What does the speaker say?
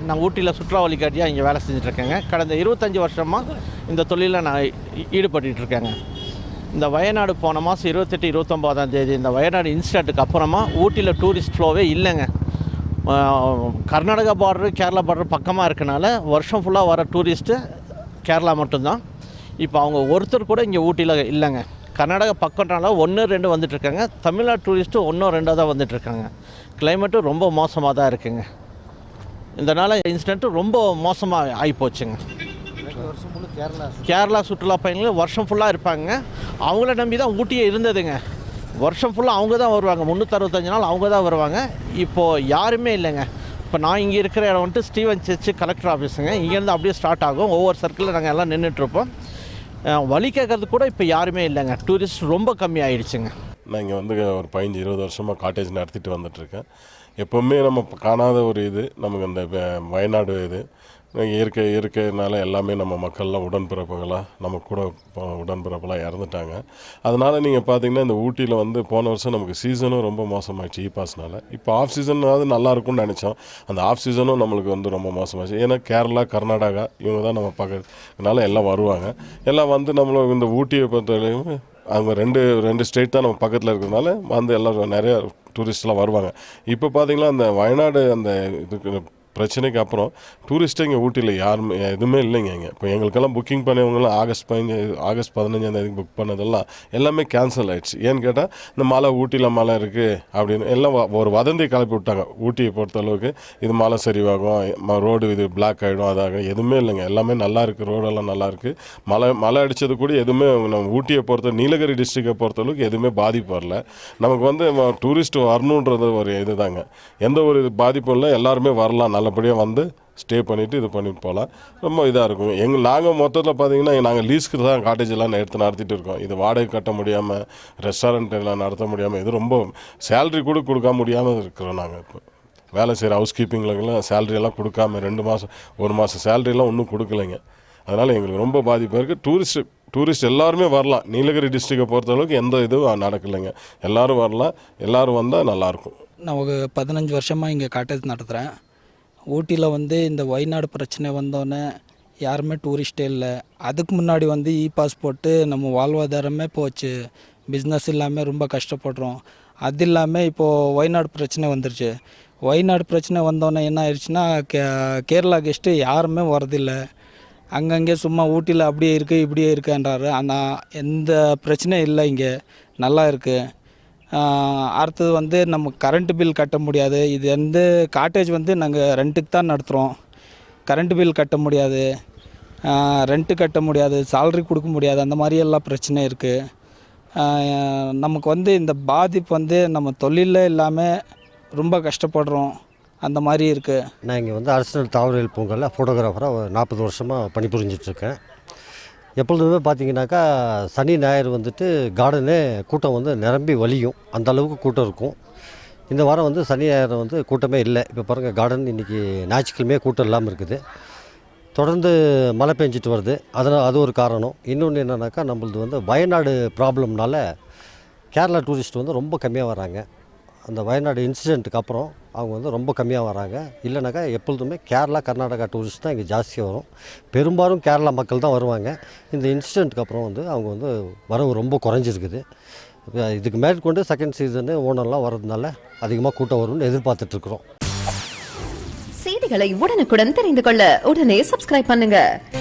நான் ஊட்டியில் சுற்றுலா வழிகாட்டியாக இங்கே வேலை செஞ்சுட்ருக்கேங்க. கடந்த 25 வருஷமாக இந்த தொழிலில் நான் ஈடுபட்டுருக்கேங்க. இந்த வயநாடு போன மாதம் 28, 29ஆம் தேதி இந்த வயநாடு இன்சிடெண்ட்டுக்கு அப்புறமா ஊட்டியில் டூரிஸ்ட் ஃப்ளோவே இல்லைங்க. கர்நாடகா பார்டரு, கேரளா பார்டர் பக்கமாக இருக்கனால வருஷம் ஃபுல்லாக வர டூரிஸ்ட்டு கேரளா மட்டும்தான். இப்போ அவங்க ஒருத்தர் கூட இங்கே ஊட்டியில் இல்லைங்க. கர்நாடகா பக்கம்னால 1, 2 வந்துட்டுருக்காங்க. தமிழ்நாடு டூரிஸ்ட்டு 1, 2 தான் வந்துட்டுருக்காங்க. கிளைமேட்டும் ரொம்ப மோசமாக தான் இருக்குங்க. இதனால் இன்சிடெண்ட்டு ரொம்ப மோசமாக ஆகிப்போச்சுங்க. கேரளா சுற்றுலா பயணிகள் வருஷம் ஃபுல்லாக இருப்பாங்க. அவங்கள நம்பி தான் ஊட்டியே இருந்ததுங்க. வருஷம் ஃபுல்லாக அவங்க தான் வருவாங்க. 365 நாள் அவங்க தான் வருவாங்க. இப்போது யாருமே இல்லைங்க. இப்போ நான் இங்கே இருக்கிற இடம் வந்துட்டு ஸ்டீவன் சர்ச்சு கலெக்டர் ஆஃபீஸுங்க. இங்கேருந்து அப்படியே ஸ்டார்ட் ஆகும். ஒவ்வொரு சர்க்கிளில் நாங்கள் எல்லாம் நின்றுட்டுருப்போம். வழி கேட்கறது கூட இப்போ யாருமே இல்லைங்க. டூரிஸ்ட் ரொம்ப கம்மி ஆகிடுச்சுங்க. நான் இங்கே வந்து ஒரு 15-20 வருஷமாக காட்டேஜ் நடத்திட்டு வந்துட்டுருக்கேன். எப்போவுமே நம்ம காணாத ஒரு இது நமக்கு அந்த வயநாடு இது இருக்கிறதுனால எல்லாமே நம்ம மக்கள்லாம் உடன்பிறப்புகளாக நம்ம கூட உடன்பிறப்பெல்லாம் இறந்துட்டாங்க. அதனால் நீங்கள் பார்த்தீங்கன்னா இந்த ஊட்டியில் வந்து போன வருஷம் நமக்கு சீசனும் ரொம்ப மோசமாகிடுச்சு பாஸ்னால். இப்போ ஆஃப் சீசனாவது நல்லாயிருக்கும்னு நினச்சோம். அந்த ஆஃப் சீசனும் நம்மளுக்கு வந்து ரொம்ப மோசமாகிடுச்சு. ஏன்னா கேரளா, கர்நாடகா இவங்க தான் நம்ம பார்க்கறதுனால எல்லாம் வருவாங்க. எல்லாம் வந்து நம்மளும் இந்த ஊட்டியை பொறுத்தவரையும் அவங்க ரெண்டு ஸ்டேட் தான் நம்ம பக்கத்தில் இருக்கிறதுனால வந்து எல்லோரும் நிறையா டூரிஸ்ட்லாம் வருவாங்க. இப்போ பார்த்திங்கன்னா அந்த வயநாடு அந்த இதுக்கு பிரச்சனைக்கு அப்புறம் டூரிஸ்ட்டே இங்கே ஊட்டியில் யாருமே எதுவுமே இல்லைங்க. இங்கே இப்போ எங்களுக்கெல்லாம் புக்கிங் பண்ணவங்களாம் ஆகஸ்ட் 15ஆம் தேதிக்கு புக் பண்ணதெல்லாம் எல்லாமே கேன்சல் ஆகிடுச்சு. ஏன்னு கேட்டால் இந்த மழை ஊட்டியில் மழை இருக்குது அப்படின்னு எல்லாம் ஒரு வதந்தி கிளப்பி விட்டாங்க. ஊட்டியை பொறுத்தளவுக்கு இது மழை சரிவாகும், ரோடு இது பிளாக் ஆகிடும், அதாக எதுவுமே இல்லைங்க. எல்லாமே நல்லா இருக்குது, ரோடெல்லாம் நல்லாயிருக்கு. மழை அடித்தது கூட எதுவுமே நம்ம ஊட்டியை பொறுத்த நீலகிரி டிஸ்ட்ரிக்டை பொறுத்தளவுக்கு எதுவுமே பாதிப்பு வரல. நமக்கு வந்து டூரிஸ்ட் வரணுன்றது ஒரு இது தாங்க. எந்த ஒரு பாதிப்பும் இல்லை. எல்லாருமே வரலாம், நல்லபடியாக வந்து ஸ்டே பண்ணிவிட்டு இது பண்ணிட்டு போகலாம். ரொம்ப இதாக இருக்கும். நாங்கள் மொத்தத்தில் பார்த்தீங்கன்னா நாங்கள் லீஸ்க்கு தான் காட்டேஜ் எல்லாம் நடத்திட்டு இருக்கோம். இது வாடகை கட்ட முடியாமல், ரெஸ்டாரண்ட் எல்லாம் நடத்த முடியாமல், இது ரொம்ப சேலரி கூட கொடுக்க முடியாமல் இருக்கிறோம். நாங்கள் இப்போ வேலை செய்கிற ஹவுஸ் கீப்பிங்லாம் சேலரியெல்லாம் கொடுக்காம 2 மாதம் 1 மாதம் சேலரியெல்லாம் ஒன்றும் கொடுக்கலைங்க. அதனால் எங்களுக்கு ரொம்ப பாதிப்பாக இருக்குது. டூரிஸ்ட் எல்லாருமே வரலாம். நீலகிரி டிஸ்ட்ரிக்டை பொறுத்தளவுக்கு எந்த இதுவும் நடக்கலைங்க. எல்லோரும் வரலாம். எல்லோரும் வந்தால் நல்லாயிருக்கும். நான் ஒரு 15 வருஷமாக இங்கே காட்டேஜ் நடத்துகிறேன். ஊட்டியில் வந்து இந்த வயநாடு பிரச்சனை வந்தோடனே யாருமே டூரிஸ்டே இல்லை. அதுக்கு முன்னாடி வந்து பாஸ் போட்டு நம்ம வாழ்வாதாரமே போச்சு. பிஸ்னஸ் இல்லாமல் ரொம்ப கஷ்டப்படுறோம். அது இல்லாமல் இப்போது வயநாடு பிரச்சனை வந்துருச்சு. வயநாடு பிரச்சனை வந்தோடனே என்ன ஆயிடுச்சுன்னா கேரளா கெஸ்ட்டு யாருமே வரதில்லை. அங்கங்கே சும்மா ஊட்டியில் அப்படியே இருக்குது இப்படியே இருக்குன்றாரு. ஆனால் எந்த பிரச்சனையும் இல்லை, இங்கே நல்லா இருக்குது. அடுத்தது வந்து நம்ம கரண்ட் பில் கட்ட முடியாது. இது வந்து காட்டேஜ் வந்து நாங்கள் ரெண்ட்டுக்கு தான் நடத்துகிறோம். கரண்ட் பில் கட்ட முடியாது, ரெண்ட்டு கட்ட முடியாது, சேல்ரி கொடுக்க முடியாது. அந்த மாதிரி எல்லாம் பிரச்சனை இருக்குது. நமக்கு வந்து இந்த பாதிப்பு வந்து நம்ம தொழிலில் இல்லாமல் ரொம்ப கஷ்டப்படுறோம். அந்த மாதிரி இருக்குது. நான் இங்கே வந்து அரசியல் தாவரவியல் பூங்காவில் ஃபோட்டோகிராஃபராக 40 வருஷமாக பணிபுரிஞ்சிட்ருக்கேன். எப்பொழுதுமே பார்த்தீங்கன்னாக்கா சனி ஞாயிறு வந்துட்டு கார்டனே கூட்டம் வந்து நிரம்பி வலியும். அந்த அளவுக்கு கூட்டம் இருக்கும். இந்த வாரம் வந்து சனி ஞாயிறு வந்து கூட்டமே இல்லை. இப்போ பாருங்கள், கார்டன் இன்றைக்கி ஞாயிற்றுக்கிழமையே கூட்டம் இல்லாமல் இருக்குது. தொடர்ந்து மழை பெஞ்சிட்டு வருது. அதனால் அது ஒரு காரணம். இன்னொன்று என்னென்னாக்கா நம்மளது வந்து வயநாடு ப்ராப்ளம்னால கேரளா டூரிஸ்ட் வந்து ரொம்ப கம்மியாக வராங்க. அந்த வயநாடு இன்சிடெண்ட்டுக்கு அப்புறம் அவங்க வந்து ரொம்ப கம்மியாக வராங்க. இல்லைனாக்கா எப்பொழுதுமே கேரளா, கர்நாடகா டூரிஸ்ட் தான் இங்கே ஜாஸ்தியாக வரும். பெரும்பாலும் கேரளா மக்கள் தான் வருவாங்க. இந்த இன்சிடெண்ட்டுக்கு அப்புறம் வந்து அவங்க வந்து வரவு ரொம்ப குறைஞ்சிருக்குது. இதுக்கு மேற்கொண்டு செகண்ட் சீசனு ஓனர்லாம் வர்றதுனால அதிகமாக கூட்டம் வரும்னு எதிர்பார்த்துட்ருக்குறோம். செய்திகளை உடனுக்குடன் தெரிந்து கொள்ள உடனே சப்ஸ்கிரைப் பண்ணுங்கள்.